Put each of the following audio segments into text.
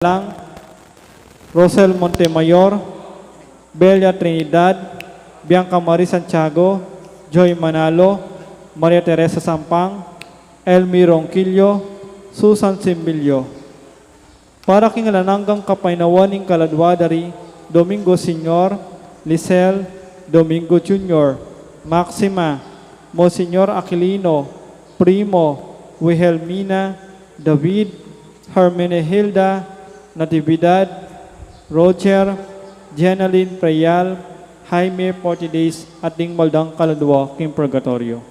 Lang, Rosel Montemayor, Belia Trinidad, Bianca Marie Santiago, Joy Manalo, Maria Teresa Sampang, Elmi Ronquillo, Susan Simbilio. Para kingalananggang kapainawaning kaladwadari, Domingo Senior, Lisel, Domingo Jr., Maxima, Monsignor Aquilino, Primo, Wilhelmina, David, Hermenegilda, Natividad, Roger, Jenaline Preyal, Jaime Portides at Ding Maldang Kaladwa, King Purgatorio.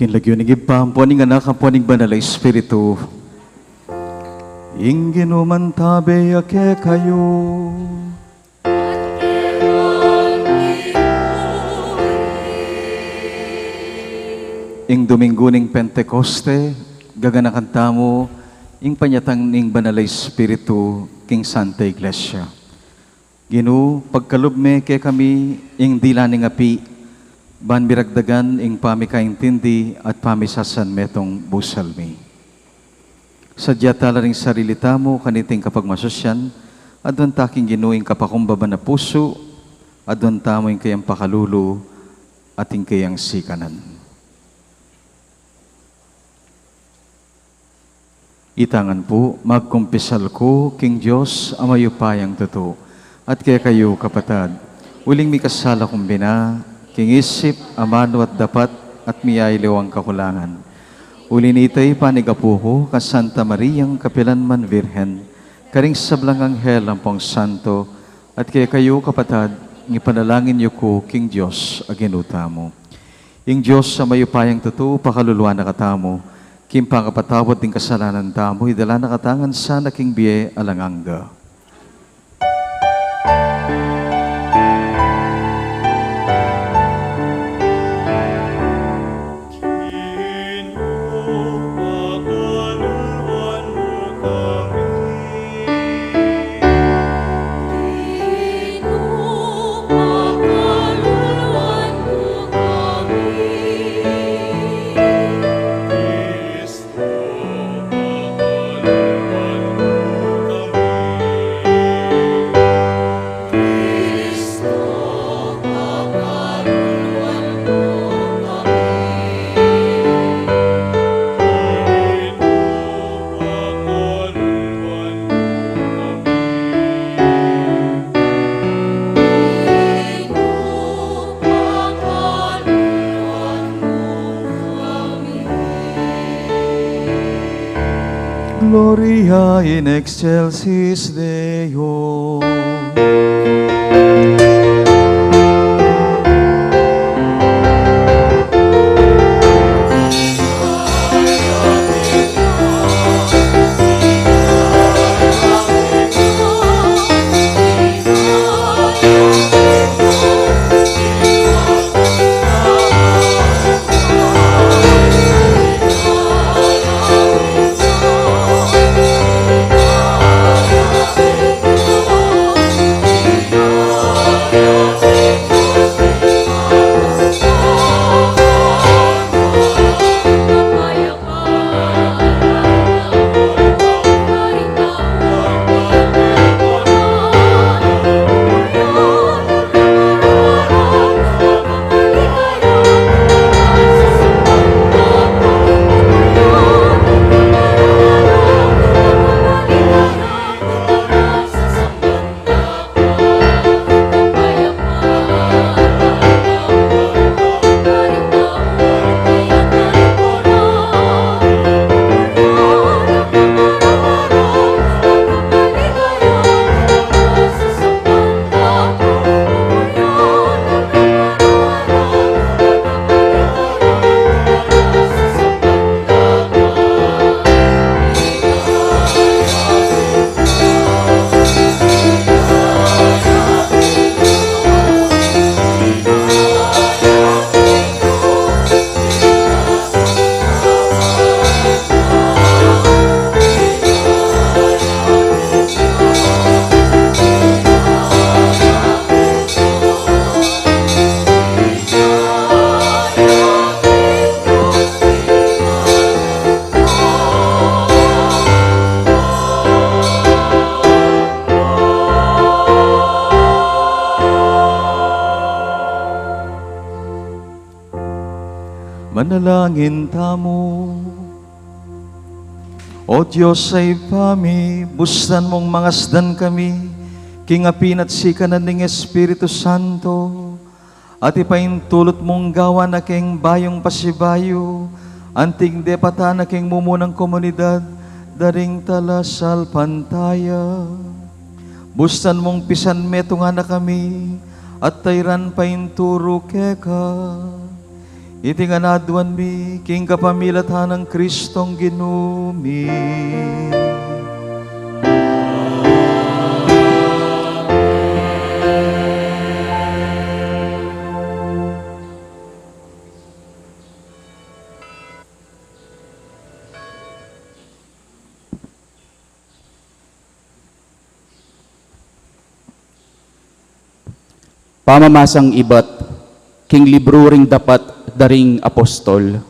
Kinlagyo ni Gipampuaning anak ang puaning banal na Espiritu. Ingginuman tabe ake kayo. Ing Domingo ning Pentecoste, gaganakan tamo, ing panyatang ning banal na Espiritu, king Santa Iglesia. Ginu, pagkalubme ke kami, ing dila ning api, ban biragdagan ing pamikaintindi at pamisasan metong busalmi. Sadya tala ring sarili tamo kaniting kapagmasosyan, adon taking ginuing kapakumbaba na puso, adon tamo ing kayang pakalulu at ing kayang sikanan. Itangan po, magkumpisal ko, King Diyos, amayupayang totoo. At kaya kayo, kapatad, uling may kasala kong bina, King isip, amano at dapat, at miyayliw ang kakulangan. Ulin itay panigapo ko, ka Santa Mariang Kapilanman Virhen, karing sablang anghel ang pong santo, at kaya kayo, kapatad, ipanalangin niyo ko, King Diyos, aginuta mo. Ing Diyos sa mayupayang totoo, pakaluluwa na katamo, kim pangapatawad din kasalanan tamo, idala na katangan sana king biye alanganga. Gloria in excelsis Deo. Manalangin tamo. O Diyos ay pami, bustan mong mangasdan kami, kingapin at sikanan ng Espiritu Santo, at ipaintulot mong gawa na king bayong pasibayo, anting depata na king mumunang komunidad, daring talasal pantaya. Bustan mong pisan meto nga na kami, at tayran painturo keka. Iti nga naduan mi, king kapamilatan ng Kristong ginumi. Pamamasang ibat, king libro ring dapat daring apostol.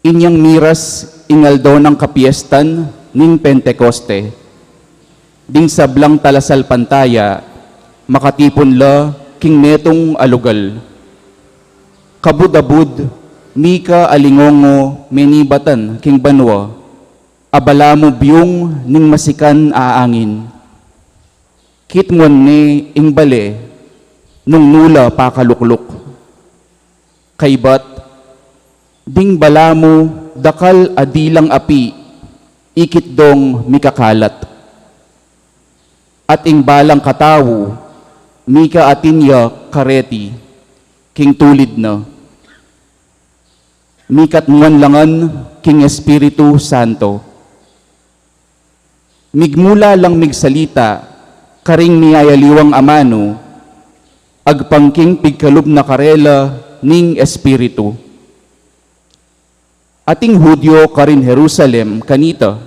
Inyang miras ingaldo ng kapiestan ning Pentecoste. Ding sablang talasal pantaya, makatipon la king metong alugal. Kabudabud, Mika alingongo menibatan king banwa, abala mo biyong ning masikan aangin. Kitmon ni ing bale, nung nula pakalukluk. Kaybat, ding bala mo dakal adilang api, ikit dong mikakalat. At ing balang katawo, mika atinya kareti, king tulid na. Mikat langan king Espiritu Santo. Migmula lang migsalita, karing niyayaliwang amano, agpangking pigkalub na karela ning Espiritu. Ating Hudyo karin Jerusalem kanita,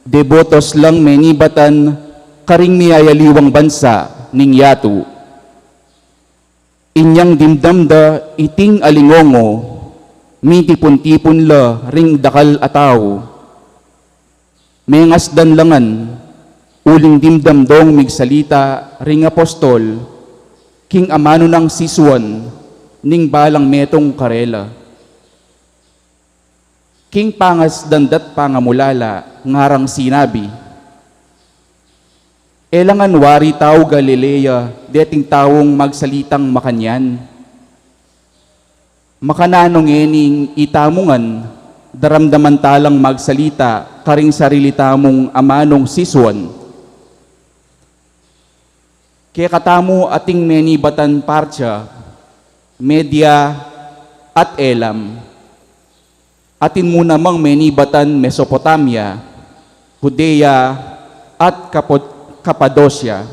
debotos lang menibatan karing niyayaliwang bansa ning yatu. Inyang dimdamda iting alingongo, mitipon-tipon la ring dakal ataw. Mengas danlangan, uling dimdamdong migsalita ring apostol, king amano ng siswan, ning balang metong karela. King pangas dandat pangamulala, ngarang sinabi, elangan wari tao Galilea, deting tawong magsalitang makanyan. Makananong ening itamungan, daramdaman talang magsalita, karing sarili tamong amanong siswan. Kaya katamo ating menibatan parcha, Media at Elam. Atin mo namang menibatan Mesopotamia, Judea at Kapadosya.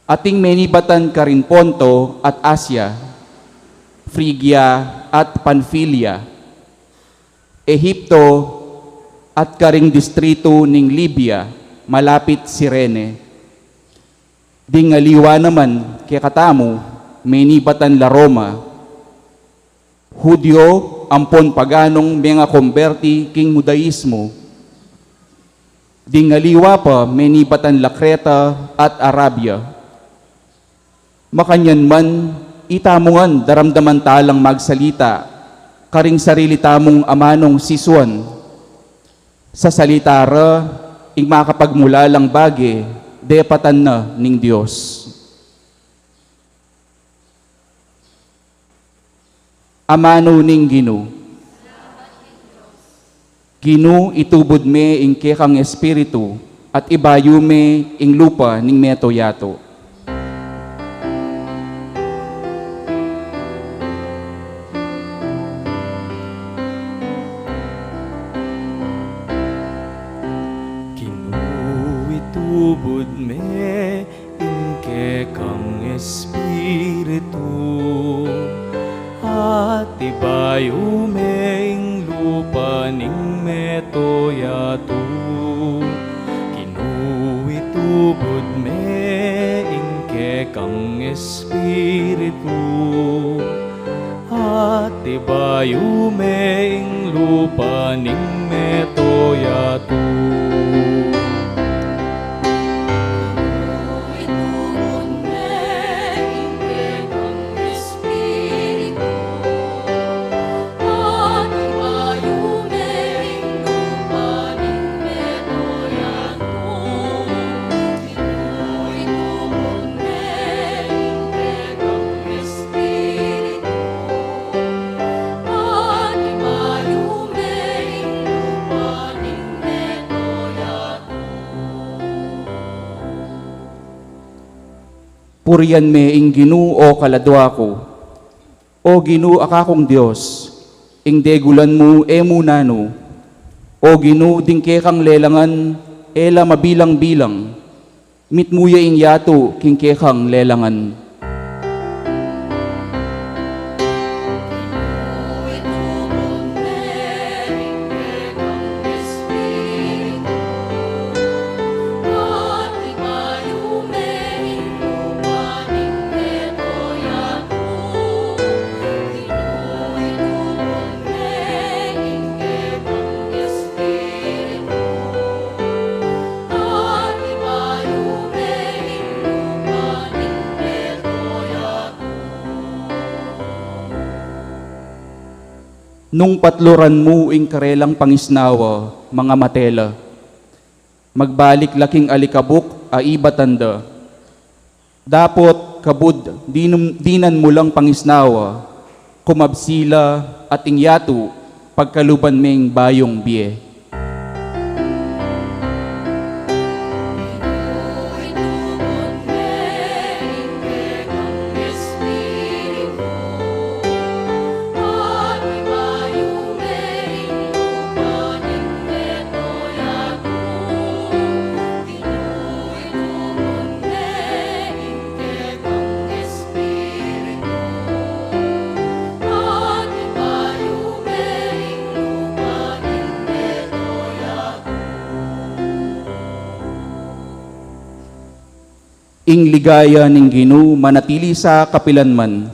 Ating menibatan karin Ponto at Asya, Phrygia at Pamphylia, Ehipto at karing distrito ning Libya, malapit Sirene. Dingaliwa naman kay katamo, menibatan la Roma, Hudyo, ampon paganong mga konberti king Judaismo. Dingaliwa pa, menibatan la Creta at Arabia. Makanyan man, itamungan daramdaman talang magsalita, karing sarili tamong amanong siswan. Sa salita ra, ing makapagmula lang bagi, depatan na ning Diyos. Amano ning Gino. Gino itubod me ing kekang Espiritu, at ibayo me ing lupa ning meto yato. Itubod me inke kang Espiritu, at ibayo me ing lupa ning meto yato. Itubod me inke kang Espiritu, at ibayo me ing lupa ning meto yato. Purian me ing Ginu o kaladwa ko, o Ginu akakong Diyos, ing degulan mo emunano, o Ginu dingke kang lelangan, ela mabilang-bilang, mitmuya ing yato kingke kang lelangan. Nung patluran mo ing karelang pangisnawa, mga matela, magbalik laking alikabok a ibatanda. Dapot kabud dinan mo lang pangisnawa, kumabsila at ingyatu pagkaluban meng bayong biye. Ing ligaya ning Ginoo manatili sa kapilanman,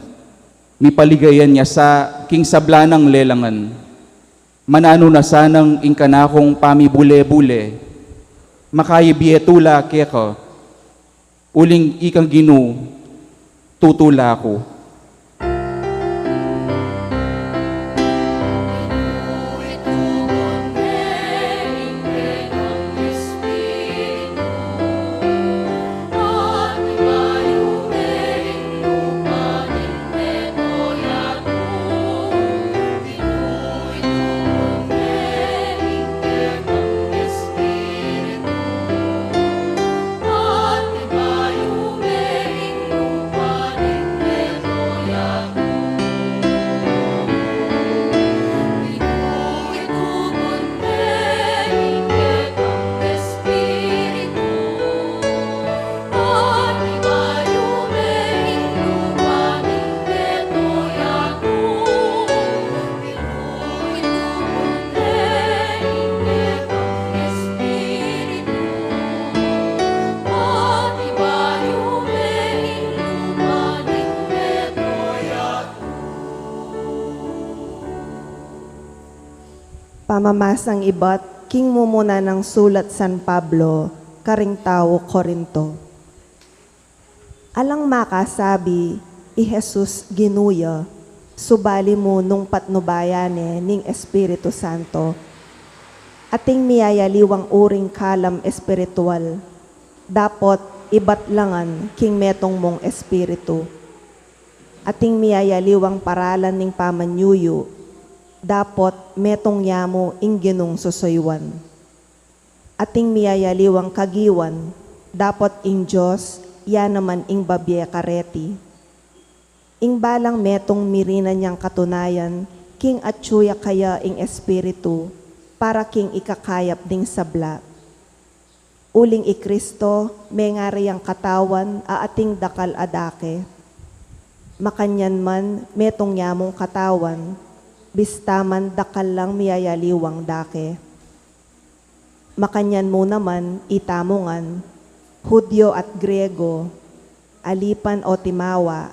mipaligayan niya sa king sablanang lelangan. Manano na sanang ing kanakong pamibule-bule, makayibietula keka, uling ikang Ginoo, tutula ko. Pamamasang ibat, king mumuna ng sulat San Pablo, karing tao Korinto. Alang makasabi, i Jesus ginuya, subali mo nung patnubayane ning Espiritu Santo, ating miyayaliwang uring kalam espiritual, dapot ibatlangan king metong mong espiritu, ating miyayaliwang paralan ning pamanyuyo, dapot metong yamo ing ginong susoywan. Ating miyayaliwang kagiwan, dapot ing Diyos, ya naman ing babye kareti. Ing balang metong mirina niyang katunayan, king atsuya kaya ing espiritu, para king ikakayap ding sabla. Uling i Kristo, mengari ang katawan, ating dakal adake. Makanyan man, metong yamong katawan, bistaman dakal lang miyayaliwang dake. Makanyan mo naman itamongan, Hudyo at Grego, alipan o timawa,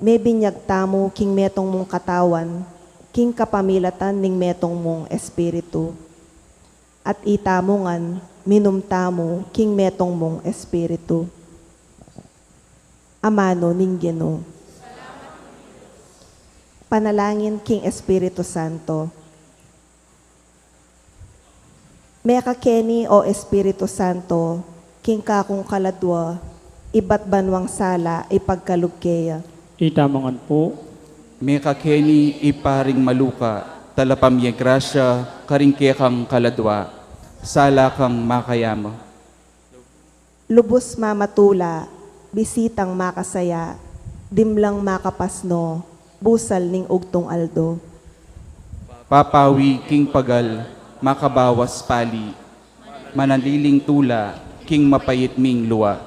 may binyag tamo king metong mong katawan, king kapamilatan ning metong mong espiritu. At itamongan, minumtamo king metong mong espiritu. Amano ning Ginoo. Panalangin king Espiritu Santo. Meka keni o Espiritu Santo, king kakong kaladwa, iba't banwang sala ipagkalugkeya. Itamangan po. Meka keni iparing maluka, talapamye grasya, karingkekang kaladwa, sala kang makayama. Lubos mamatula, bisitang makasaya, dimlang makapasno, busal ning ugtong aldo. Papawi king pagal, makabawas pali, manaliling tula, king mapayit ming luwa.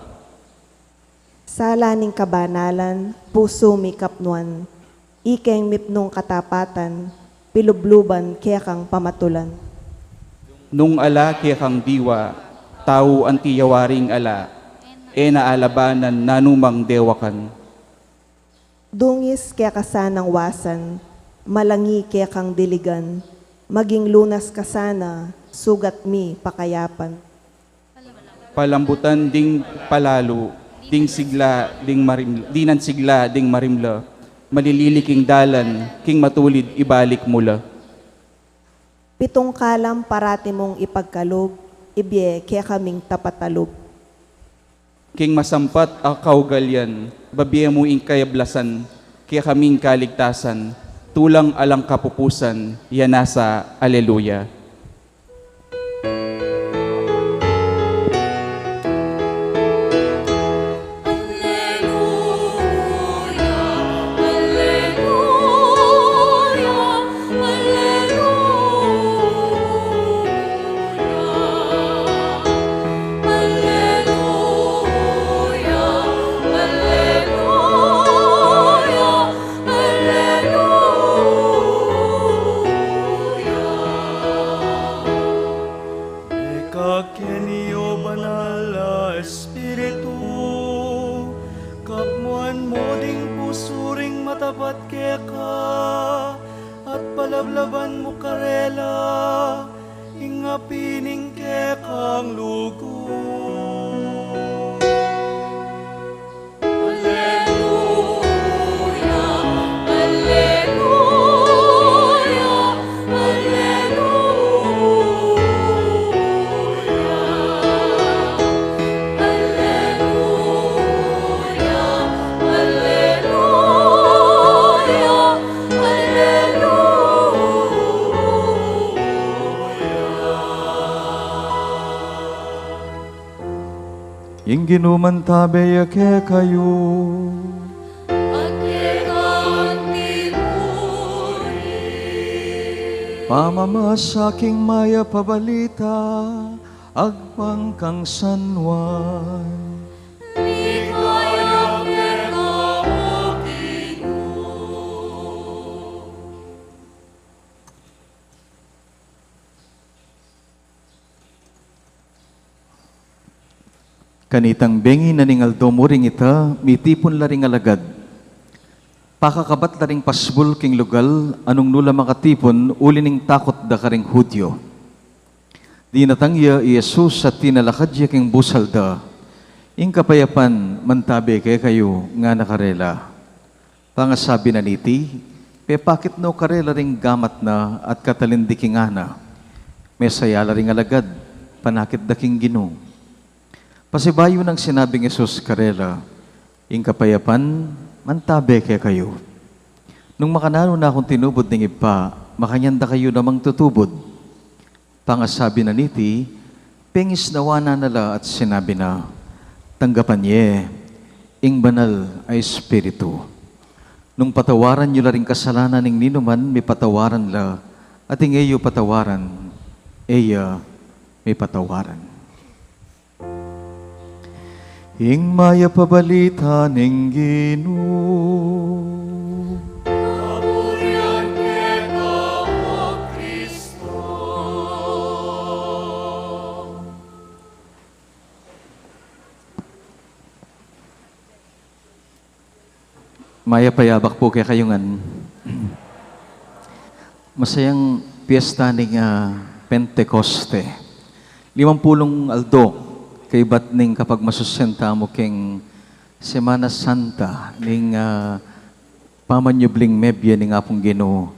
Sala ning kabanalan, puso mi kapnuan, ikeng mipnong katapatan, pilubluban kaya kang pamatulan. Nung ala kaya kang diwa, tao ang tiyawaring ala, e naalabanan nanumang dewakan. Dungis kaya kasanang wasan, malangi kaya kang diligan, maging lunas kasana, sugat mi pakayapan. Palambutan ding palalo, ding sigla, ding marimla, dinan sigla, ding marimla, malililiking dalan, king matulid ibalik mula. Pitong kalam parati mong ipagkalog, ibye kaya kaming tapatalog. King masampat a kaugalyan, babiya mo ing kayablasan, kaya kaming kaligtasan, tulang alang kapupusan, yanasa, aleluya. Kakenyo banal na Espiritu, kapmuan mo ding pusuring matapat kaya ka, at palablaban mo karela, ingapining kaya kang lugo. Ing ginumantabay ke kayo, pamamasaking maya pabalita, agpang kang sanwan. Kanitang bengi na ningaldo mo ring ita, mitipon la ring alagad. Pakakabat la ring pasbul king lugal, anong nula makatipon, uli ning takot da karing Hudyo. Di natangya Yesus at tinalakadya king busalda, ing kapayapan mantabi kay kayo nga nakarela. Pangasabi na niti, pepakit no karela ring gamat na at katalindiking ana. Mesaya la ring alagad, panakit da king Ginoo. Pasibayo ng sinabing Yesus karela, ing kapayapan, mantabe kaya kayo. Nung makanano na akong tinubod ng iba, makanyanda kayo namang tutubod. Pangasabi na niti, pengis nawana nala at sinabi na, tanggapan ye, ing banal ay Espiritu. Nung patawaran nyo la rin kasalanan ng ninuman, may patawaran la, at ingayo patawaran, eya may patawaran. Ing maya pabalita ning Ginoo. Kapurian keka o Kristo. Maya payabak po kaya kayungan. Masayang piyesta ning Pentecoste. 50 aldo. Kay ba't ning kapag masusenta mo king Semana Santa, ning pamanyubling mebya ning apong Ginoo,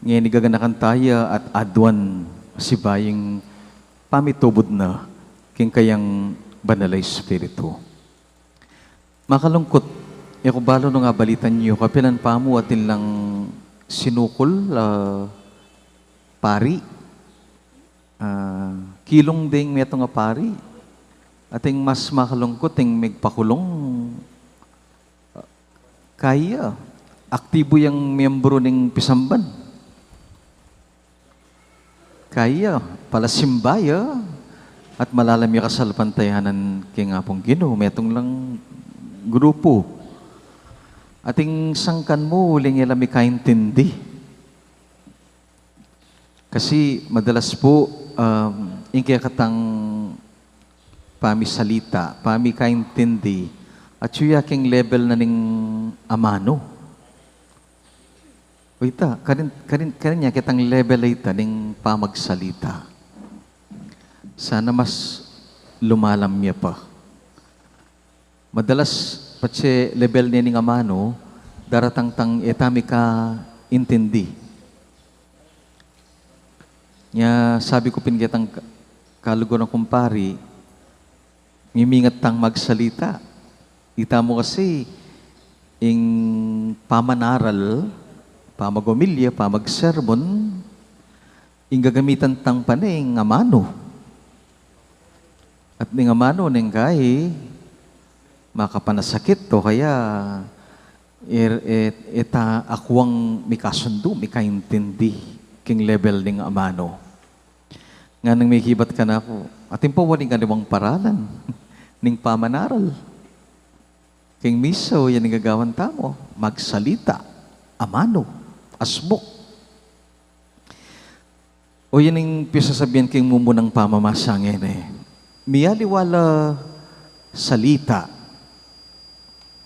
ngayon igaganakan taya at adwan sibaying pamitubod na king kayang banalay Espiritu. Makalungkot, yakubalo no nga balitan niyo, kapilan pa mo atin lang sinukol, pari, kilong ding meto nga pari, ating mas makalungkot, ting magpakulong, kaya, aktibo yung miyembro ng pisamban. Kaya, pala simbaya, at malalam yung kasalpantayanan kay nga pong Ginoo, metong lang grupo. Ating sangkan mo, uling ilami kaintindi. Kasi madalas po, ingkaya katang pamisalita, pamikaintindi, at suya king level na ning amano. Wita, karin niya kitang level ita ning pamagsalita. Sana mas lumalam niya pa. Madalas, patse level niya ning amano, daratang tang etami ka intindi. Nya sabi ko pinigitang kalugo ng kumpari, mimingat tang magsalita. Ita mo kasi, ing pamanaral, pamagomilya, pamagsermon, ing gagamitan tang paning amano. At ning amano ning kay, makapanasakit to, kaya eta akwang mikasundo, mikaintindi, king level ning amano. Nga nang may hibat ka na ako, atin pa waling kanimang paralan, ning pamanaral. King miso, yan ang gagawan tamo, magsalita, amano, asbok. O yan ang pisasabihan king mumunang pamamasangin eh. Miyaliwala salita,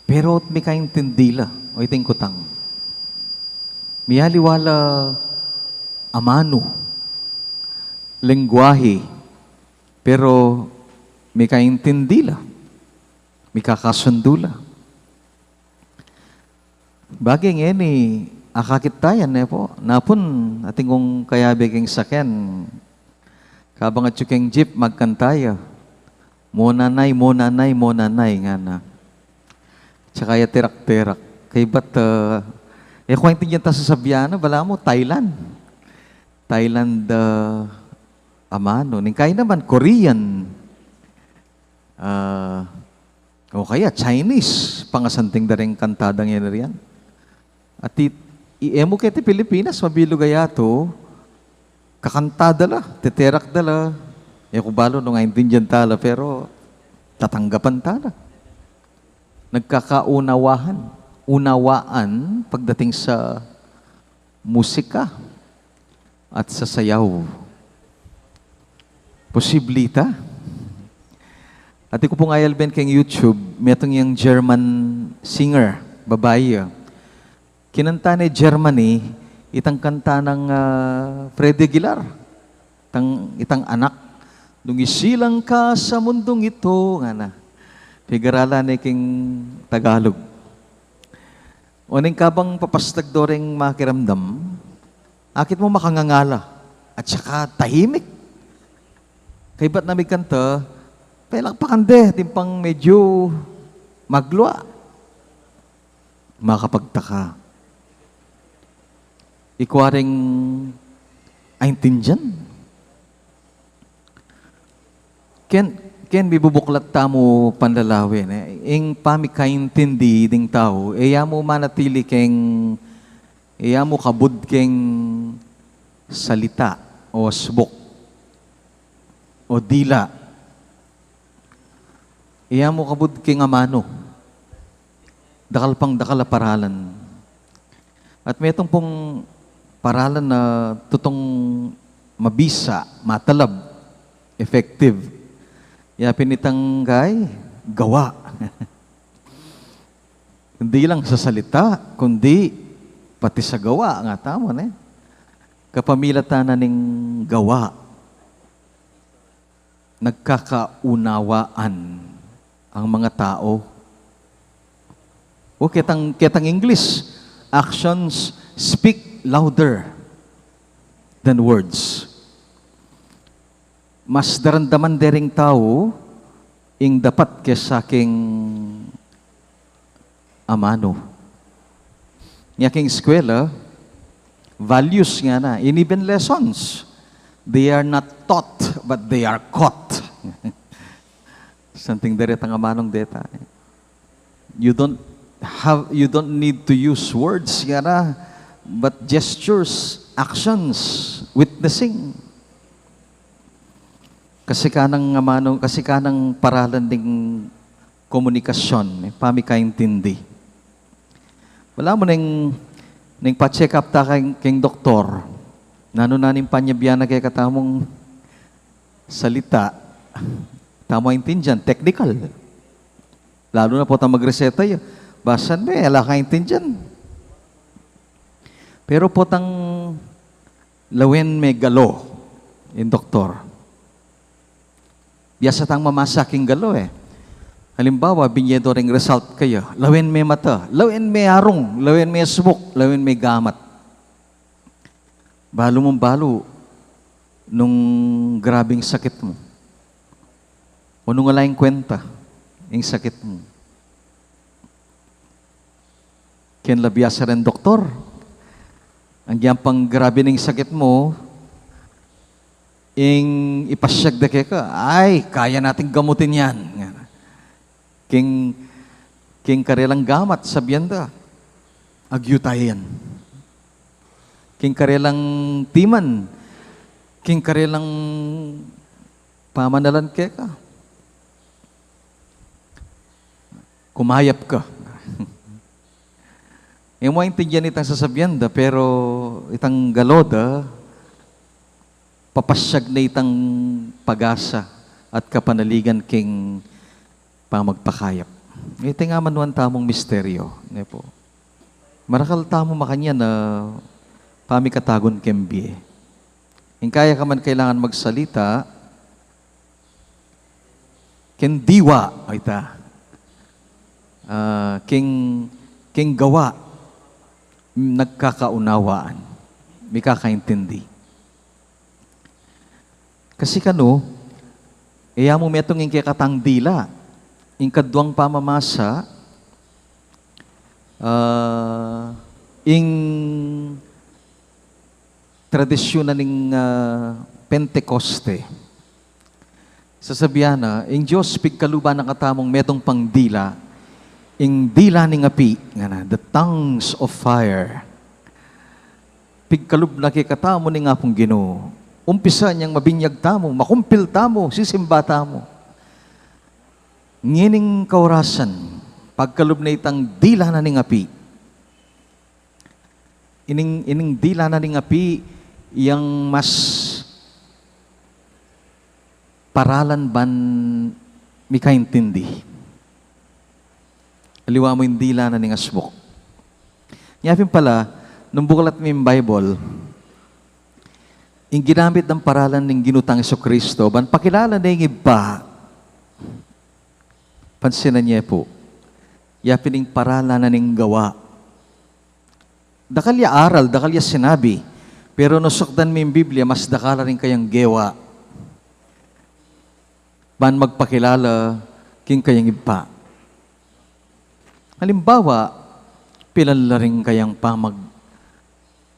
pero may kaintindila, o iting kutang. Miyaliwala amano, lengguwahe, pero may kaintindila, may kakasundula. Bagay nga ni akakit tayan po, napon ating kong kayabiging sakyan, kabang at yung jeep magkantaya, monanay, monanay, monanay nga na. Tsaka ya terak-terak. Kay ba't, kung hindi yan ta sasabihan, bala mo, Thailand. Thailand, amano. Kaya naman, Korean. O kaya, Chinese. Pangasanting da rin kantadang yan na riyan. At i-emo kaya Pilipinas, mabilo gaya to, kakantada la, teterak dala. Kubalo nung intindihan tala, pero tatanggapan tala. Unawaan pagdating sa musika at sa sayaw. Posiblita. At ko pong ayalben keng YouTube, metong yung German singer, babae. Kinanta ni Germany, itang kanta ng Freddie Aguilar. Itang anak. Nung isilang ka sa mundong ito, nga na. Figurala ni king Tagalog. Uning kabang papastag doreng makiramdam, akit mo makangangala at saka tahimik. Kay ba't namin kanta, pelang pakande, timpang medyo maglua. Makapagtaka. Ikwaring aintindyan. Ken bibubuklat tamo panlalawin. Ing pamikaintindi ding tao, iya mo manatili keng, iya mo kabud keng salita o asbok o dila. Iya mo kabud keng amano. Dakal pang dakal paralan. At may itong pong paralan na tutong mabisa, matalab, effective. Yapin itang kay, gawa. Hindi lang sa salita, kundi pati sa gawa. Nga tama na eh. Kapamilatan na ning gawa. Nagkakaunawaan ang mga tao. O kitang English, actions speak louder than words. Mas darandaman dering tao ing dapat kesa aking amano. Yaking eskwela, values nga na, in even lessons, they are not taught, but they are caught. Something deret ang amanong deta. You don't need to use words nga na, but gestures, actions, witnessing. Kasi kanang paralan ding komunikasyon, pamikaintindi. Wala mo ning pa-check up ta keng doktor. Nano naning panyabiyan na kay katamong salita. Tama intindihan, technical. Lalo na po ta magreseta yun. Basan me, ala ka intindihan. Pero po tang lawen me galo, yung doktor. Biasa tang mamasaking galo eh. Halimbawa, binyedo ring result kayo. Lawin may mata, lawin may harong, lawin may subok, lawin may gamat. Balo mong balo, nung grabing sakit mo? O nung wala yung kwenta, yung sakit mo? Kinlabiyasa rin doktor. Ang pang grabe ng sakit mo, ipasyag da ka, ay, kaya nating gamutin yan. King karelang gamat, sabihan da, agyutayan. King karelang timan, king karelang pamanalan ka. Kumayap ka. Yung mo intindihan itang sasabihan da, pero itang galoda, papasyag na itang pag-asa at kapanaligan king pamagpakayap. Ito nga manuan tamong misteryo. Ne po. Marakal tamo makanya na pamikatagon kembi. Yung kaya ka man kailangan magsalita, ken diwa, ita. King gawa, nagkakaunawaan, may kakaintindi. Kasi kano, iya mo metong yung kikatang dila, yung kadwang pamamasa, yung tradisyon na ng Pentecoste. Sasabihan na, yung Diyos pigkaluba ng katamong metong pangdila, yung dila ni api, nga na, the tongues of fire. Pigkalub na kikatamo ni nga pong Ginoo. Umpisa niyang mabinyag tamo, makumpil tamo, sisimba tamo. Ngining kaurasan, pagkalub na itang dila na ni api. Ining dila na ni api, yang mas paralan ban mikaintindi. Aliwa mo yung dila na ning asbok. Ngayapin pala, nung bukalat mo yung Bible, yung ginamit ng paralan ng ginutang Jesucristo, ban pakilala na yung iba, pansinan niya po, yapin yung paralan na ning gawa. Dakalya aral, dakalya sinabi, pero nusukdan mo yung Biblia, mas dakala rin kayang gewa. Ban magpakilala, king kayang iba. Halimbawa, pilala rin kayang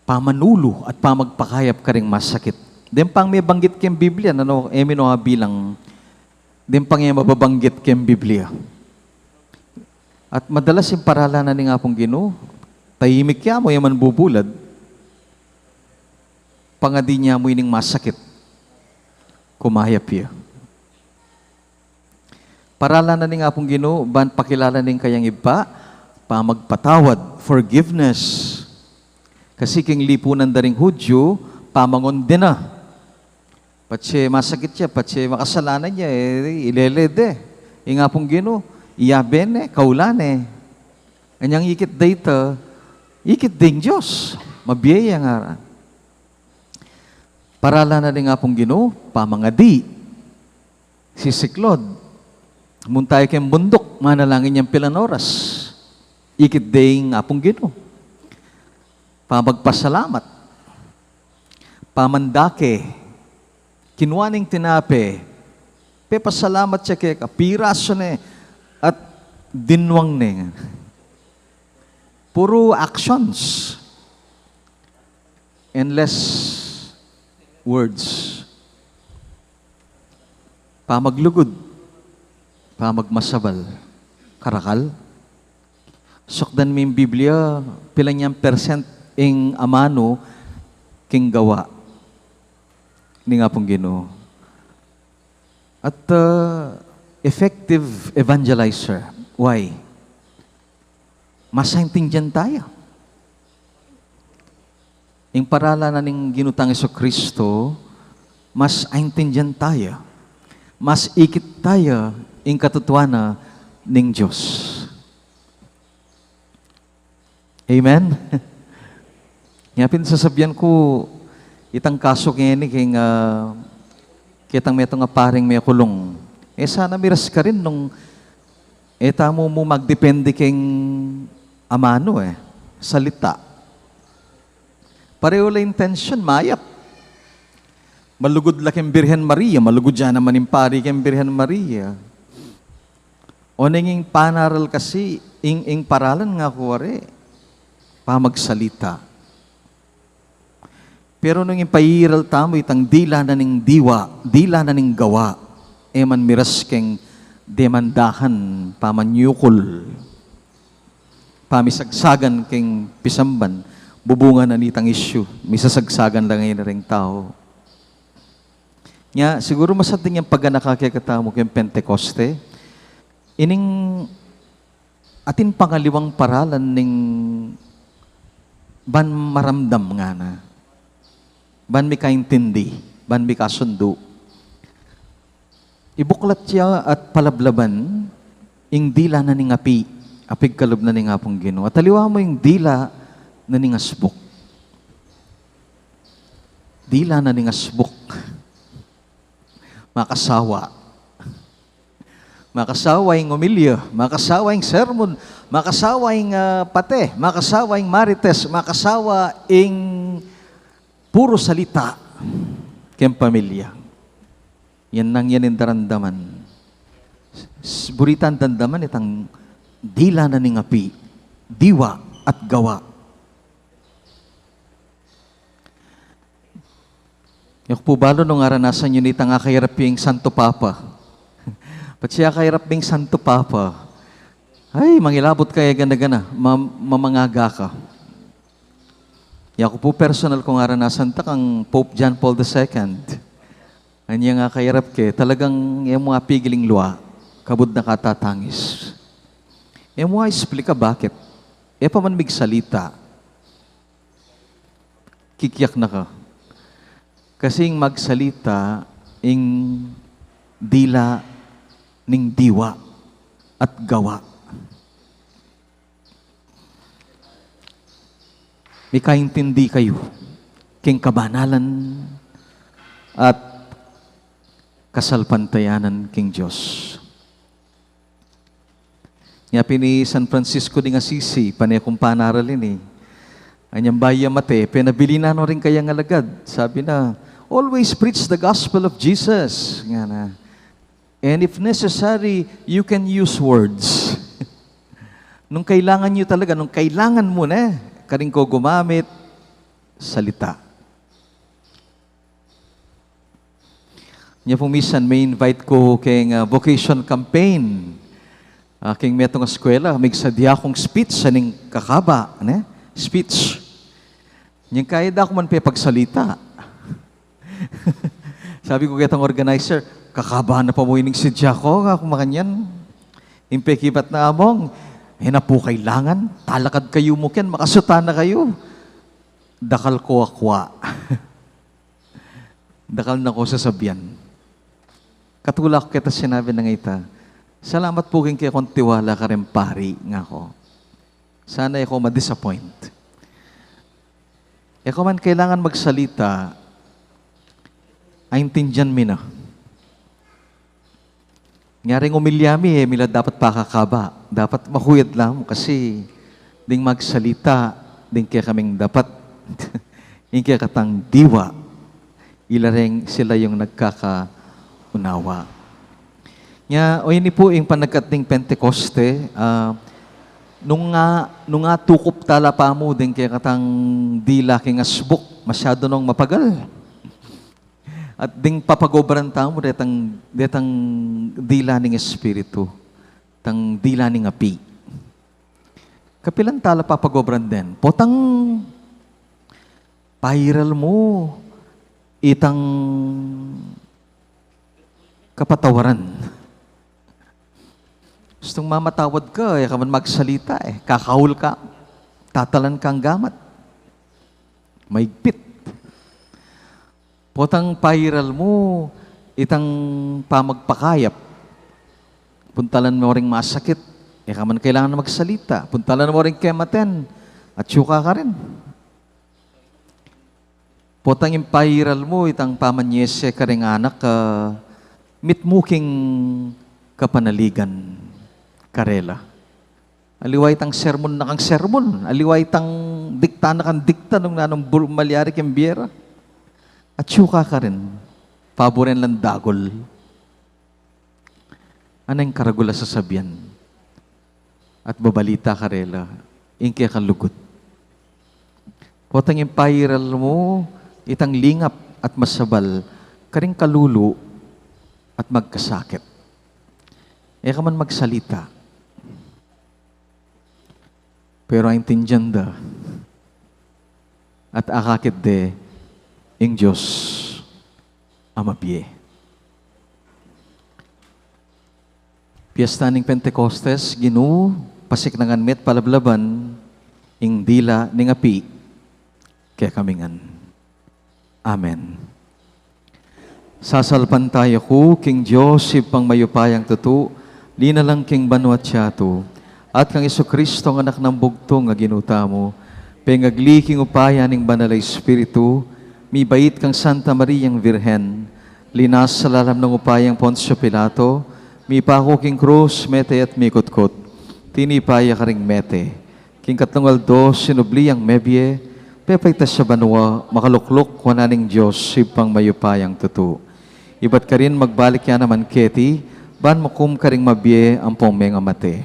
pamanulo at pamagpakayap ka rin masakit. Din pang may banggit kayong Biblia, ano, emino bilang, din pang yung mababanggit kayong Biblia. At madalas yung parala na ni nga pong Ginoo, tahimik ya mo yung manbubulad, pangadi niya mo ining masakit, kumayap ya. Parala na ni nga pong Ginoo, ban pakilala ning kayang iba, pamagpatawad, forgiveness. Kasi king lipunan daring Hudyo, pamangon din na. Patse masakit siya, patse makasalanan niya, ilelede. Yung nga pong Ginoo, iyaben kaulan Anyang ikit data, ikit ding Diyos. Mabiyaya nga. Parala na ni nga pong Ginoo, pamangadi. Sisiklod. Muntay kayong bundok, manalangin niyang pilan oras. Ikit ding apong Ginoo. Pamagpasalamat. Pamandake. Kinuaning tinape. Pepasalamat siya kaya kapiraso at dinwang Puro actions. And less words. Pamaglugod. Pamagmasabal, karakal. Sukdan mo yung Biblia, pilang niyang percent ing amano king gawa ni nga pong Ginoo. At effective evangelizer. Why? Masaintindihan tayo. Yung parala na ning ginutang Jesucristo, mas aintindihan tayo. Mas ikit tayo in katotohanan ning Diyos. Amen? Ngapin sasabihan ko, itang kaso kini king kitang meto nga paring may kulong. Sana miras ka rin nung tamo mo magdepende king amano salita. Pareho la intention, mayap. Malugod la ken Birhen Maria, malugod dyan naman yung pari ken Birhen Maria. O nanging panaral kasi, ing paralan nga kuwari, pamagsalita. Pero nung ipayiral tamo, itang dila na ning diwa, dila na ning gawa, eman miras keng demandahan, pamanyukol, pamisagsagan keng pisamban, bubungan na nitang issue, misasagsagan lang ngayon na ring tao. Nya, siguro masating yung pagka nakakikatamo keng Pentecoste, ining atin pangaliwang paralan ning ban maramdam nga na. Ban mi kaintindi, ban mi kasundo. Ibuklat siya at palablaban, ing dila na ning api, apig kalob na ning apong Ginoo. At taliwa mo yung dila na ning asbuk. Dila na ning asbuk. Makasawa. Makasawa yung umilya, makasawa yung sermon, makasawa yung pate, makasawa yung marites, makasawa yung puro salita kayong pamilya. Yan nang yan yung darandaman. Buritan dandaman itang dila na ning api, diwa at gawa. Yung po balo nung aranasan yun itang akayarap yung Santo Papa. Pat siya kahirap bing Santo Papa, ay, mangilabot kaya gana-gana, mamangaga ka. Ako po personal kong aranasan ta kang Pope John Paul II. Anya nga kahirap ke, talagang yung mga pigiling luwa, kabud na katatangis. Yung mga explica bakit? Pa man salita, kikiyak na ka. Kasing magsalita, ing dila ning diwa at gawa. May kaintindi kayo king kabanalan at kasalpantayanan king Diyos. Nga pini San Francisco de Assisi, panay kong panaralin Anyang baya mate, pinabili na no rin kayang alagad. Sabi na, always preach the gospel of Jesus. Nga na. And if necessary, you can use words. Nung kailangan nyo talaga, nung kailangan mo na, karing ko gumamit, salita. Nya po minsan, may invite ko kay vocation campaign. Aking metong eskwela, may sadya akong speech, saning kakaba, speech. Yung kaya da ako man pagsalita. Sabi ko kitang organizer, kakabahan na pa mo ining sidya ko, ako makanyan. Impekibat na among, na po kailangan, talakad kayo mo ken, makasuta na kayo. Dakal ko akwa. Dakal na ko sasabihan. Katulak kita sinabi na nga salamat po kin kaya kung tiwala ka rin pari nga ko. Sana ako ma-disappoint. Ako man kailangan magsalita, ay intindihan mi na. Ngaring umilyami mila dapat pakakaba. Dapat mahuyad lang kasi ding magsalita, ding kaya kaming dapat, ding kaya katang diwa, ilareng sila yung nagkakaunawa. Nga, o yun po yung panagkating Pentecoste, nung nga tukup tala pa mo, ding kaya katang dila king asbuk, masyado nung mapagal. At ding papagobran tamo detang dila ning espiritu, tang dila ning api. Kapilan tala papagobran din. Potang pairal mo itang kapatawaran. Gustong mamatawad ka, ka man magsalita kakahul ka, tatalan kang gamat. Maigpit. Potang pairal mo, itang pamagpakayap. Puntalan mo ring masakit, ka man kailangan magsalita. Puntalan mo ring kematen, at syuka ka rin. Potang impairal mo, itang pamanyese ka ring anak, mitmuking kapanaligan, karela. Aliway tang sermon na kang sermon, aliway tang dikta na kang dikta nung nanong malyari kang biyera. At syuka ka rin, paboren lang dagol. Anong karagula sa sabyan? At babalita ka rela, ingke kalugot. Potang impairal mo, itang lingap at masabal, karing kalulu at magkasakit. E ka man magsalita. Pero ang tinjanda at akakit de ing Diyos amabye. Piyesta ning Pentecostes, Ginoo, pasiknangan met palablaban, ing dila ning api, kaya kamingan. Amen. Sasalpan tayo ko, King Diyos, ipang mayupayang tutu, linalang king banwat siyato, at kang Isokristo ang anak ng bugtong nga ginuta mo, pengagliking upaya ning banalay Espiritu, mibait kang Santa Mariang Virhen, linas sa lalam ng upayang Poncio Pilato, mipako king krus, mete at mikutkot, tinipaya ka ring mete, king katlong aldo, sinubli ang mebye, pepaytas sa banwa, makaluklok, wananing Diyos, ipang mayupayang tutu. Iba't ka rin magbalik yan naman keti, ban makum ka ring mabye ang pongmeng amate.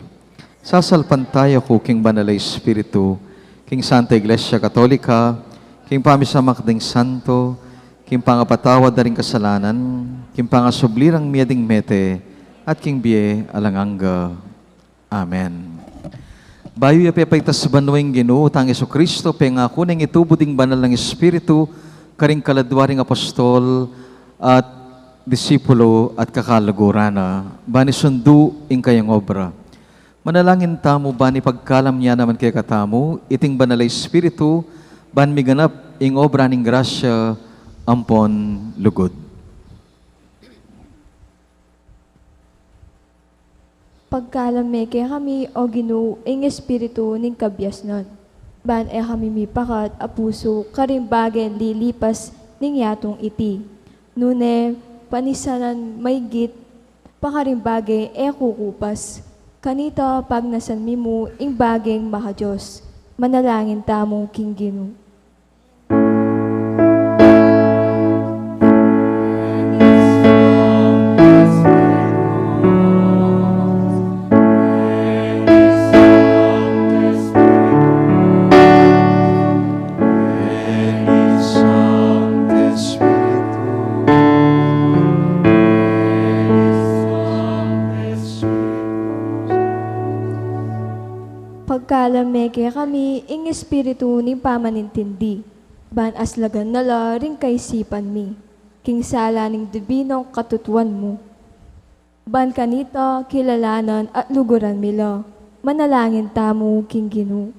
Sasalpan tayo ko, king banalay Espiritu, king Santa Iglesia Katolika, king pamisamak ding santo, king pangapatawad na ring kasalanan, king pangasublirang miyading mete, at king biye alanganga. Amen. Bayo ya pepaytas sa banweng Ginoo, tang Isokristo, pengako ng itubuding banal ng Espiritu, karing kaladwaring apostol, at disipulo at kakalagurana, bani sundu ing kayang obra. Manalangin tamo, bani pagkalam niya naman kay katamo, iting banal Espiritu, ban miganap ing obra ning grasya, ampon lugod. Pagkalame kay kami o Ginoo ing espiritu ning kabyasnon. Ban e kami mipakat a puso karimbagen lilipas ning yatong iti. Nune panisanan maygit pakarimbage e kukupas. Kanita pag nasan mo ing bageng makajos. Manalangin tamo king Ginoo. Pagkalame kaya kami ing espiritu ni pamanintindi, ban aslagan nala ring kaisipan mi, king sala ning dibinong katutuan mo. Ban kanita kilalanan at luguran mila, manalangin tamo king Ginoo.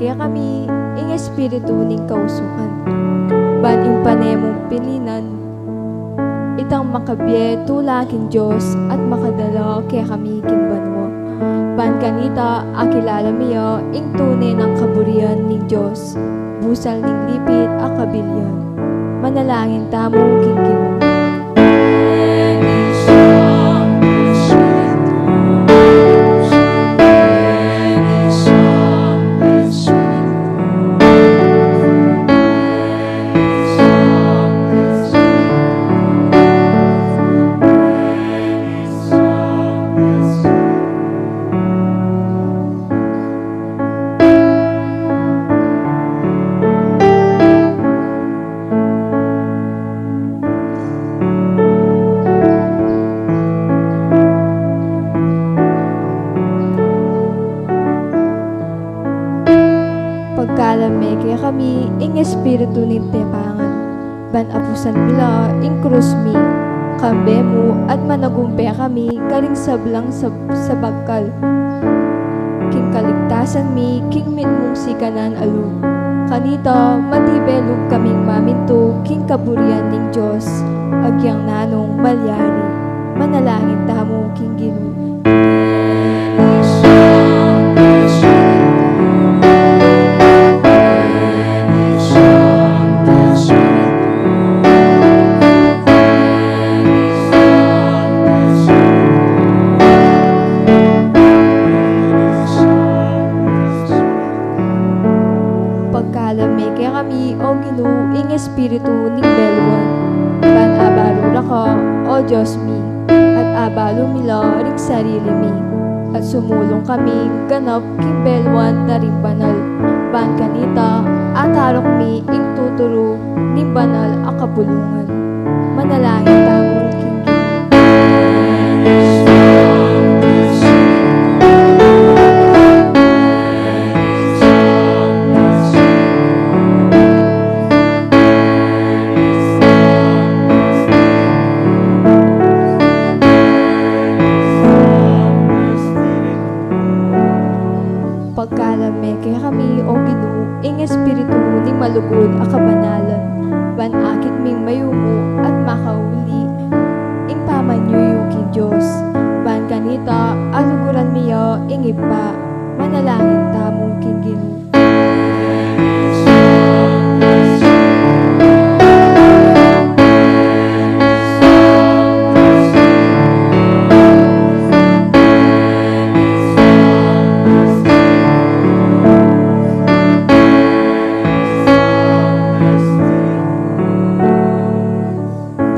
Kaya kami ing espiritu ning kausukan. Ban impanemong pilinan, itang makabye tulaking Diyos at makadala kaya kami kimbanwa. Ban kanita akilala miya ing tunay ng kaburian ning Diyos, busal ning lipit a kabilyan. Manalangin tamo king Ginoo. Pagkalame kaya kami ing espiritu ning tepangan, ban apusan mila ing krus mi, kambe mo at managumpe kami karing sablang sa bagkal. King kaligtasan mi, king minmong sikanan alu. Kanita matibelog kaming maminto, king kaburian ning Diyos, agyang nanong malyari. Manalangin tamo king Ginoo. espiritu ning Belwan. Ban abarura ka, o Diyos mi, at abalo mila ring sarili mi. At sumulong kami ganap king Belwan na ring banal. Ban kanita, at harok mi ing tuturo ning banal a kabulungan. Manalangin tayo king pagkalame kay kami o Ginoo ing espiritu ning malugod a kabanalan ban akit ming mayumo at makauli ing pamanyo king Dios ban kanita aluguran miyo ing ipa manalangin tamo king Ginoo.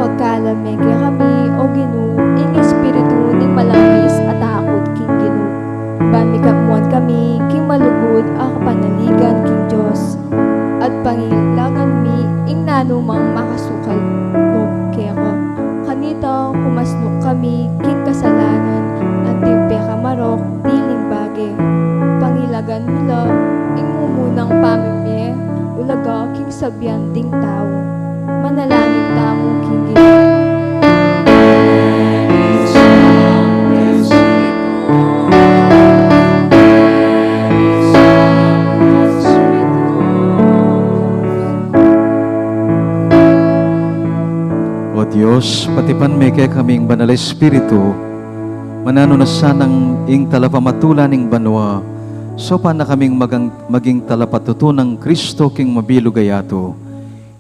Pagkalame kay kami o Ginoo ing espiritu ning malangis at takot king Ginoo ban mikamuan kami king malugod a kapanaligan king Dios at pangilagan mi ing nanumang makasukal no keko kanita kumasnok kami king kasalanan at timpe kamarok diling bage pangilagan nila ing mumunang pamimye ulaga king sabyan ding tao manalangin tamo king Ginoo. O Diyos, patipan me kay kaming banal na espiritu, manano na sanang ing talapamatulan ning banwa, so pa na kaming maging talapatutunang Kristo king mabilugayato,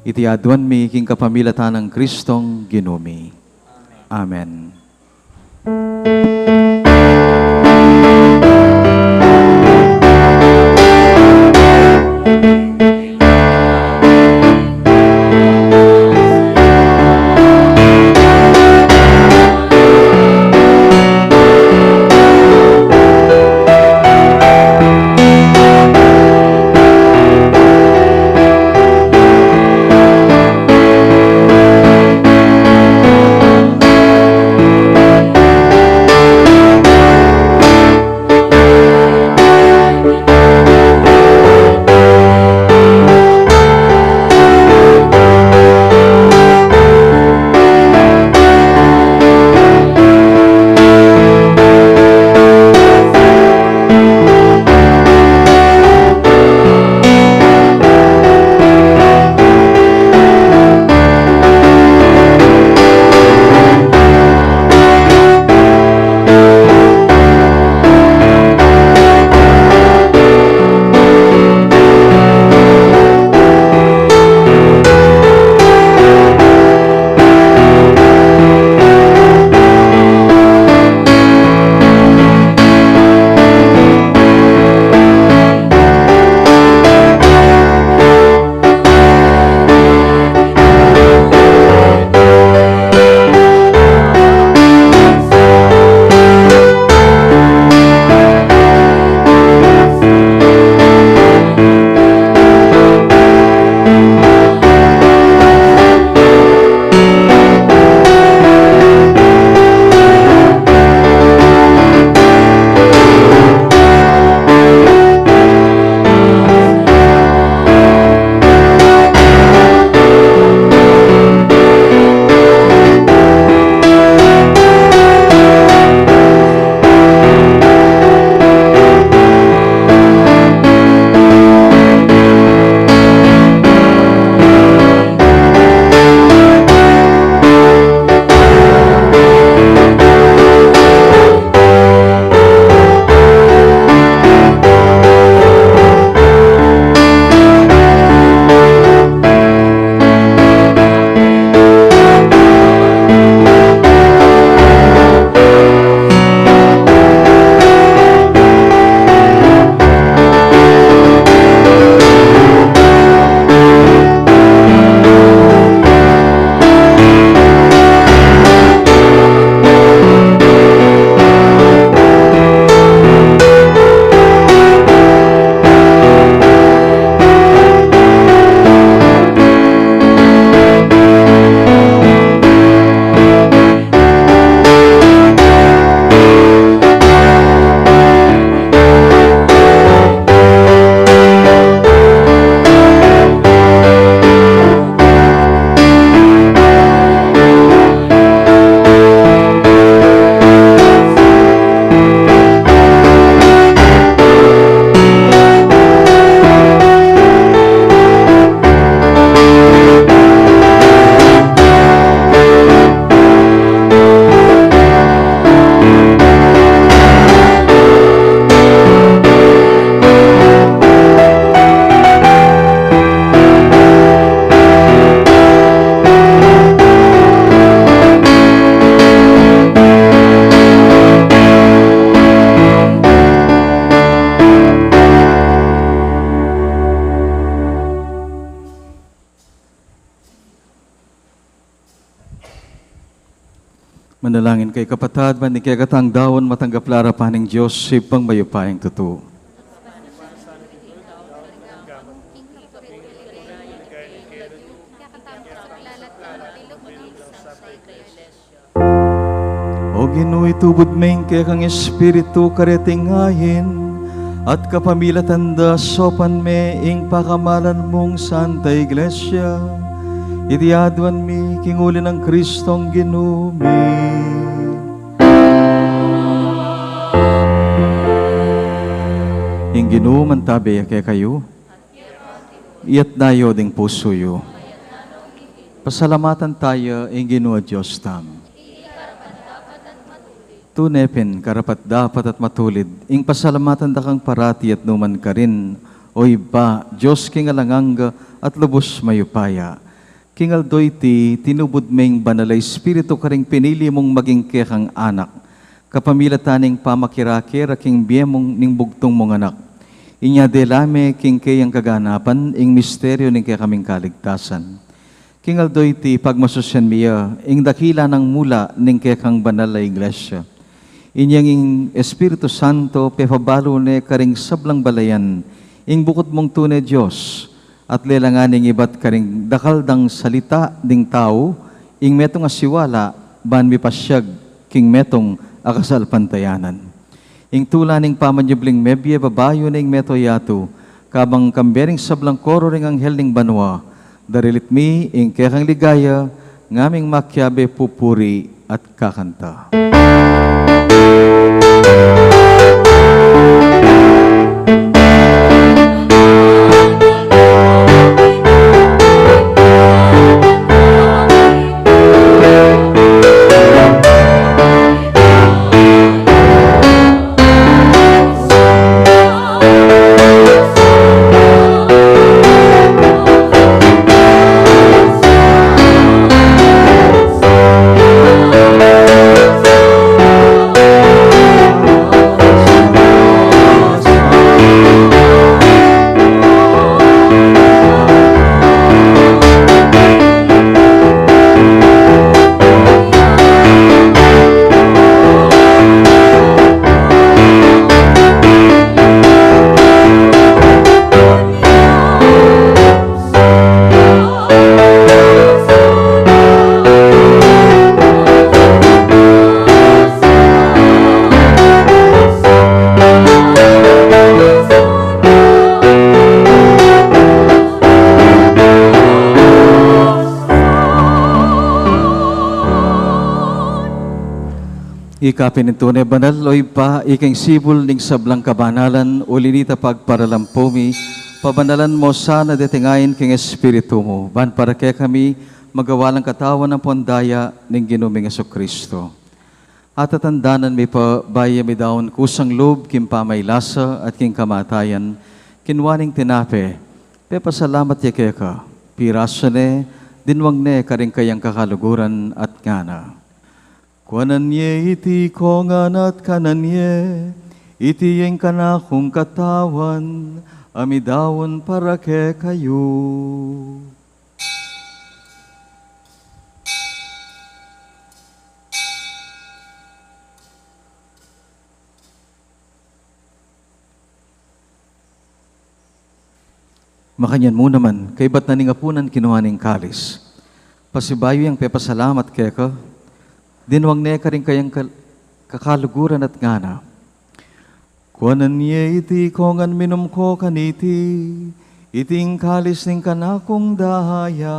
iti aduan mi king kapamilatan ng Kristong Ginumi. Amen. Manalangin kay kapatad, man kay katangdawan, matanggap larapan ng Diyos, sipang mayupayang totoo. O Ginoo, itubod main kay kang Espiritu karetingayin, at kapamilatanda sopan me ing pakamalan mong Santa Iglesia, itiadwan mi kinguli ng Kristong Ginumi. Ing Ginoo mantabi kay kayo, iyat dayo ding puso yo. Pasalamatan tayo ing Ginoo Diyos tam. Tunepin, karapat dapat at matulid, ing pasalamatan da kang parati at numan ka rin, o iba, Diyos kingalanganga at lubos mayupaya. Kingal doy ti, tinubod ming banalay Espiritu karing pinili mong maging kekang anak, kapamilataning pamakirakira king biyemong ning bugtong mong anak. Inya delame king kayang kaganapan, ing misteryo ning kaya kaming kaligtasan. Kingal doy ti pagmasusyan miya, ing dakila ng mula ning kekang banal na iglesia. Inyang ing Espiritu Santo, pepabalo ne karing sablang balayan, ing bukod mong tunay Diyos, at lelanganing ibat karing dakaldang salita ding tao, ing metong asiwala, ban mi pasyag, king metong akasal pantayanan. Ing tulaning pamanyubling mebye babayo ning meto yato, kabang kambering sablang koro ring anghel ning banwa, darilit mi ing kekang ligaya, ngaming makyabe pupuri at kakanta. Ikapin ito na banal o ipa, iking sibol ning sablang kabanalan, ulinita pagparalampumi, pabanalan mo sana detingayin king Espiritu mo, ban para kaya kami magawalang katawan ng pondaya ning ginuming Kristo. At atandanan mi pa baya mi daon kusang loob, kim pamay lasa at king kamatayan, kinwaning tinape, pepasalamat ya kaya ka, piraso ne, dinwang ne karing kayang kakaluguran at ngana. Kuananye iti kongan at kananye, iti yung kanakong katawan, amidawon para ke kayo. Makanyan mo naman, kay ba't naningapunan kinuha ning kalis. Pasibayo yung pepasalamat kaya ka, dinwang ne ka rin kayang kakaluguran at ngana. Kuanan niya iti kongan minum ko kaniti, iting kalis ning kanakong dahaya,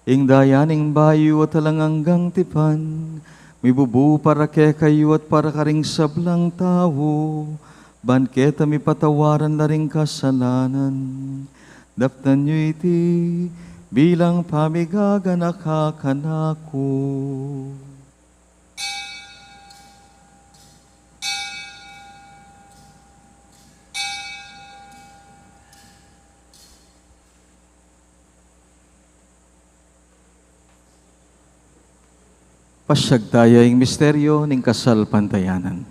ing dayaning bayo at talanganggang tipan, mibubu para ke kayo at para karing sablang tao, banketa mi patawaran na ring kasalanan. Daptan nyo iti bilang pamigaga nakakanako. Pasyag tayo yung misteryo ng kasal pantayanan.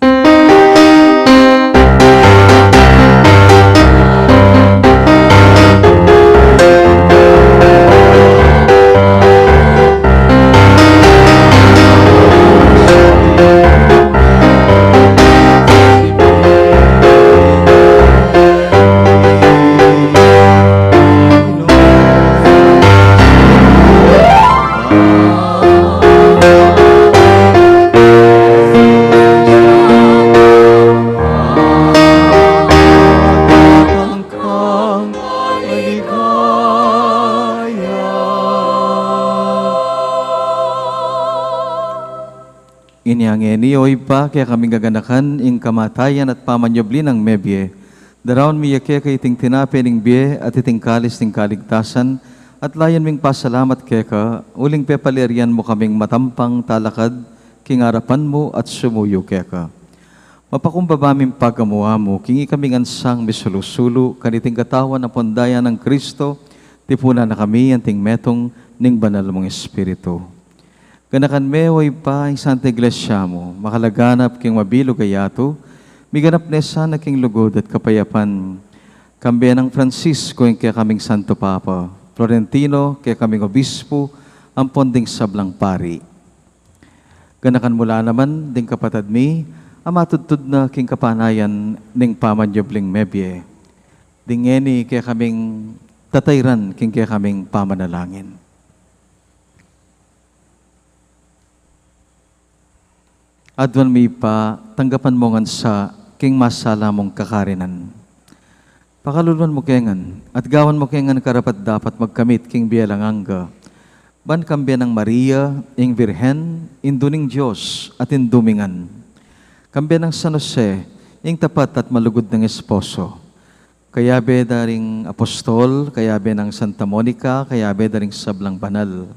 Inyangin niyo'y pa kaya kaming gaganakan ing kamatayan at pamanyobli ng mebye. Daraon miya kaya kay iting tinape ning biye at iting kalis ning kaligtasan at layan ming pasalamat kaya ka, uling pepalerian mo kaming matampang talakad, kingarapan mo at sumuyo kaya ka. Mapakumbaba ming pagamuha mo, kingi kaming ansang misulusulo, kaniting katawan na pondaya ng Kristo, tipuna na kami anting metong ning banal mong Espiritu. Ganakan meway pa ang Santa Iglesia mo, makalaganap king mabilog ayato, miganap nesa na king lugod at kapayapan. Kambiyan ng Francisco yung kaya kaming Santo Papa, Florentino kaya kaming Obispo, ang ponding sablang pari. Ganakan mula naman ding kapatad mi, ang matudtud na king kapanayan ning pamanyobling mebye. Dingeni kaya kaming tatayran king kaya kaming pamanalangin. Adwan mi pa, tanggapan mo ngan sa king masala mong kakarinan. Pakaluluan mo kengan, at gawan mo kengan karapat dapat magkamit king biyalang angga. Ban kambyan ng Maria, ing Virhen, induning Diyos at indumingan. Kambyan ng San Jose, ing tapat at malugod ng esposo. Kaya be daring apostol, kaya be ng Santa Monica, kaya be daring sablang banal.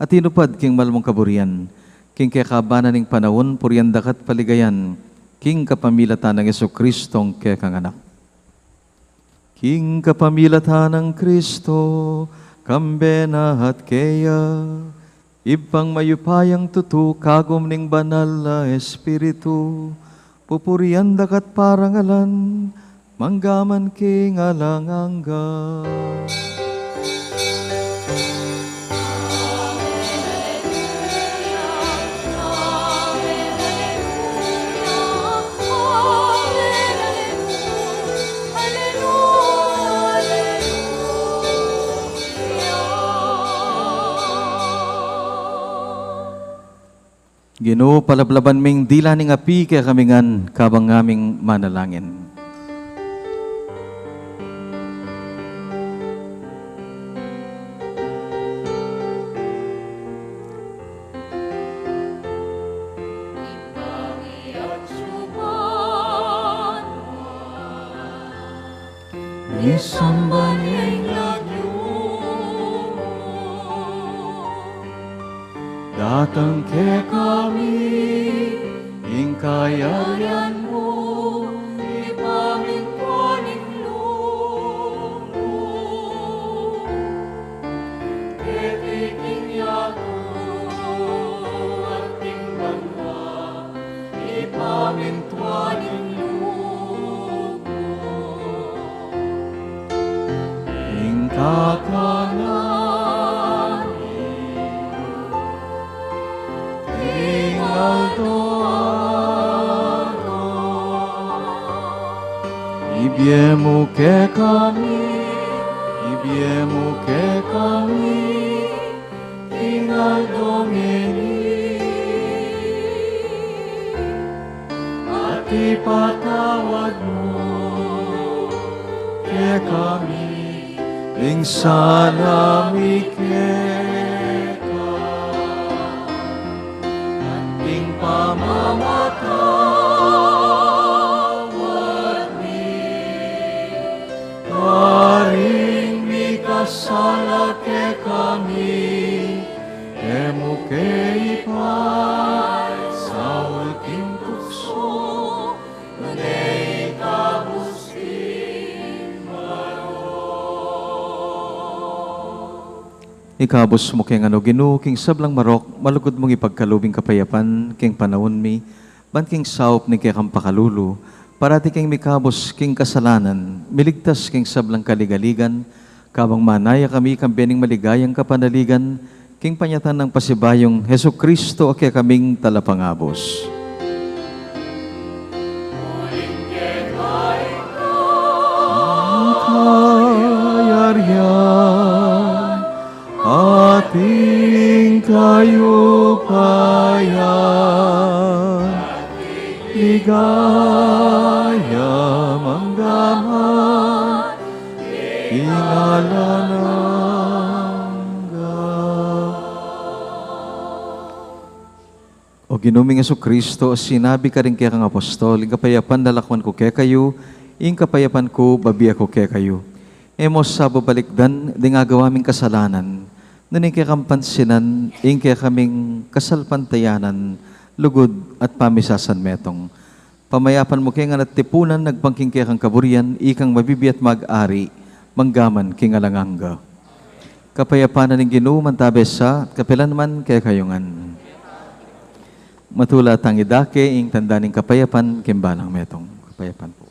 At inupad king malmong kaburian, king kakabanan ng panahon, puryandakat paligayan, king kapamilatan ng Jesucristong kekanganak. King kapamilatan ng Kristo, kambena at keya, ibang mayupayang tutu, kagom ning banal na Espiritu, pupuryandakat parangalan, manggaman king alangangga. Ginoo, palablaban ming dila ning api kaya kamingan kabang ngaming manalangin. Isamba niya'y datang ke kami, ingkayayan mo, ipamingkuaning lumo. Ketiking yato at tingbanwa, ipamingkuaning lumo. Ingkakanan, ibiemu ke kami, tinggal Domini, at ipatawad mo ke kami, ing salami keka, at ing pamamatawad mi, karing mi kasala ke kami, emo ke ipay sa ultim tukso, ngunay kabusing Ikabos mo keng ano Ginoo, king sablang marok, malugod mong ipagkalubing kapayapan, king panahon mi, ban king saup ni kay pakalulu, parati king mikabos king kasalanan, miligtas king sablang kaligaligan, kabang manaya kami kambiyaning maligayang kapanaligan, king panyatan ng pasibayong Jesucristo kaya kaming talapangabos. Kayaryan, ating kayupayan, ligaya manggaman, ingalanangga. O ginuming Yesu Kristo, sinabi ka rin kaya kang apostol, ing kapayapan lalakwan ko kaya kayo, ing kapayapan ko babiya ko kaya kayo. Emos sa babalikdan, di nga gawaming kasalanan, nuning kaya kang pansinan, ing kaya kaming kasalpantayanan, lugod at pamisasan metong. Pamayapan mo kaya nga natipunan, nagpangking kaya kang kaburian, ikang mabibiyat mag-ari, manggaman king alanganga. Kapayapanan ng Ginoo mantabes sa kapilan man kaya kayungan. Matula tang idake ing tandaning kapayapan kimbalang metong. Kapayapan po.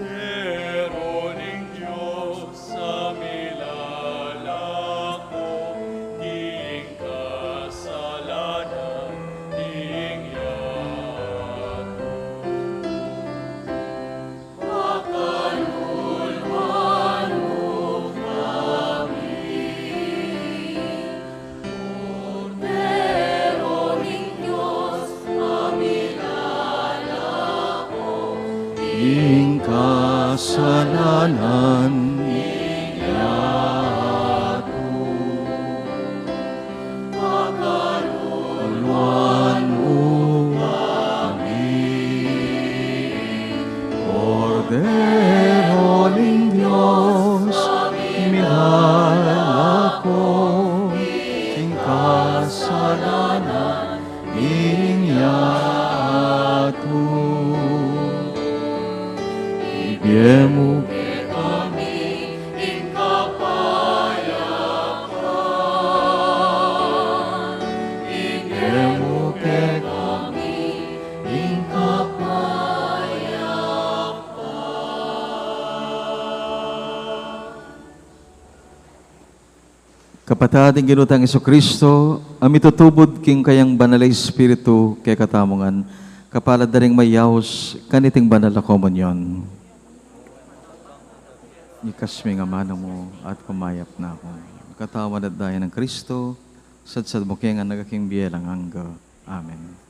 Teroning Diyos sa milalako, diing kasalanan, diing yato. Pakaluluan mo kami, Teroning Diyos sa milalako, Ing kasalanan yato. Pagkaluluan mo kami. Cordero ng Diyos, minahal ako. Ing kasalanan yato. Ibiyemo kami ing kapayapan. ibiyemo Kami ing kapayapan. Kapatading ginutang Kristo, ami tutubod king kayang banalay espiritu kay katamongan, kapalad na ring mayawos kaniting banal na komunyon. Ikas mi nga manang mo at kumayap na ako. Katawan at daya ng Kristo, sadsad mo kaya nga nagaking biyelang hangga. Amen.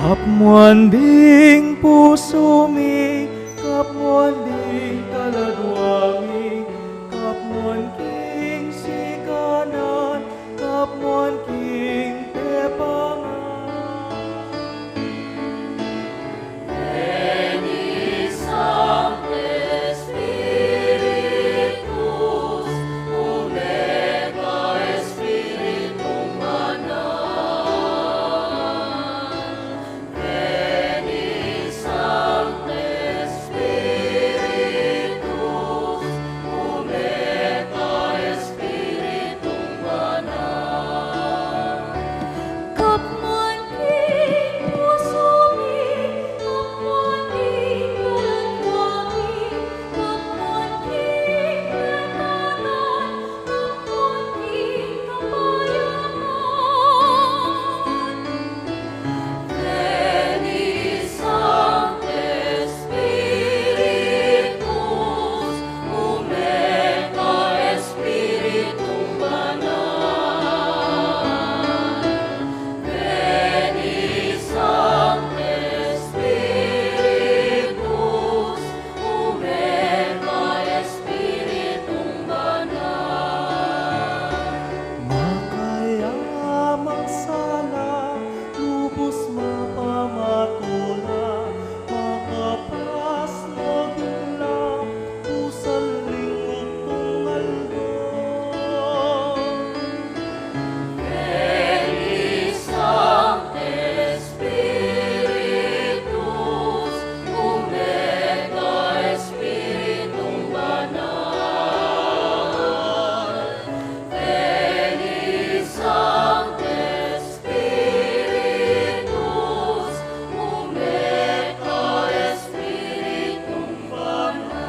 Kapmuan ding puso mi, kapmuan ding kaladwa mi, kapmuan king sikanan, kapmuan king tepangan. Kapmuan king puso mi, kapmuan king kaladwa mi, kapmuan king tetanan, kapmuan king kapayaman. Veni Sancte Spiritus, Humecta Spiritum Banal. Veni Sancte Spiritus, Humecta Spiritum Banal. Makaya magsala, lubos mapamatula, makapaslog lang, pusaling tungaldo. Veni Sancte Spiritus, Humecta Spiritum Banal. Veni Sancte Spiritus, Humecta Spiritum Banal.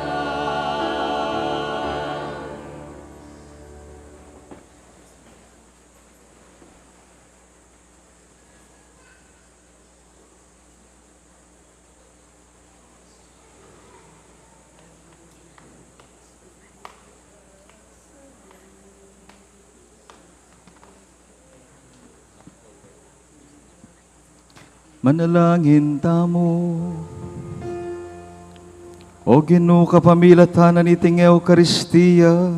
Manalangin tamo. O Ginoo kapamilatanan iting Eukaristia,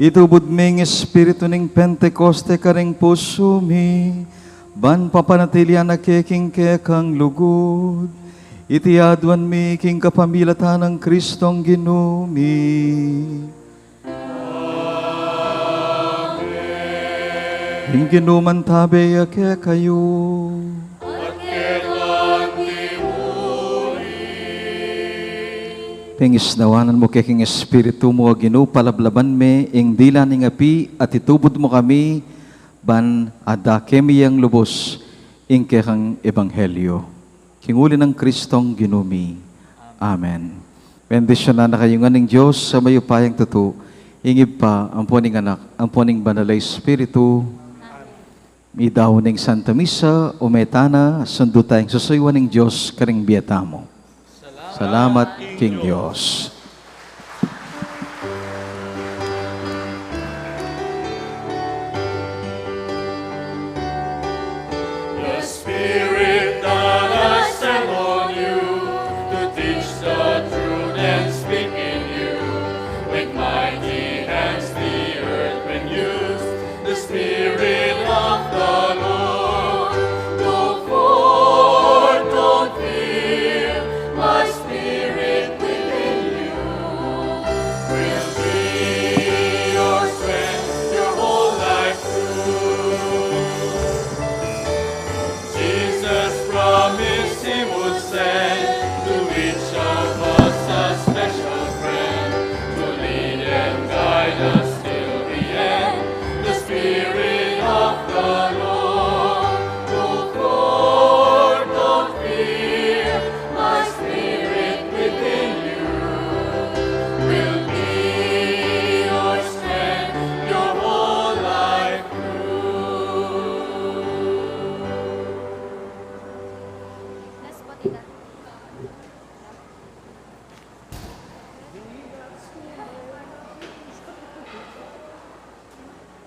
itubod ming Espiritu ning Pentecoste karing puso mi, ban papanatilian na keking kekang lugod, itiadwan mi king kapamilatanan ng Kristong Ginoo mi. Ing Ginoo tabe ake kayo. Pengis nawanan mo keking Espiritu mo, Ginoo, palablaban me, ing dila ning api, at itubod mo kami, ban adake mi yang lubos, ing kekang Ebanghelyo. Kinguli ng Kristong Ginoo mi. Amen. Bendisyon na kayo nga ng Diyos sa mayupayang tuto, ingib pa ang puning anak, ang puning banalay Espiritu, midaw ning Santa Misa, umetana, sundo tayong susuywan ng Diyos karing biyata mo. Salamat, King Diyos. The Spirit that I send on you to teach the truth and speak in you. With mighty hands the earth when used, the Spirit of the Lord. Go forth, don't fear, my Spirit within you will be your strength, your whole life through. Jesus promised He would send to each of us a special friend to lead and guide us till the end. The Spirit of the Lord. Go forth, don't fear, my Spirit within you will be your strength, your whole life through. Let's put it up.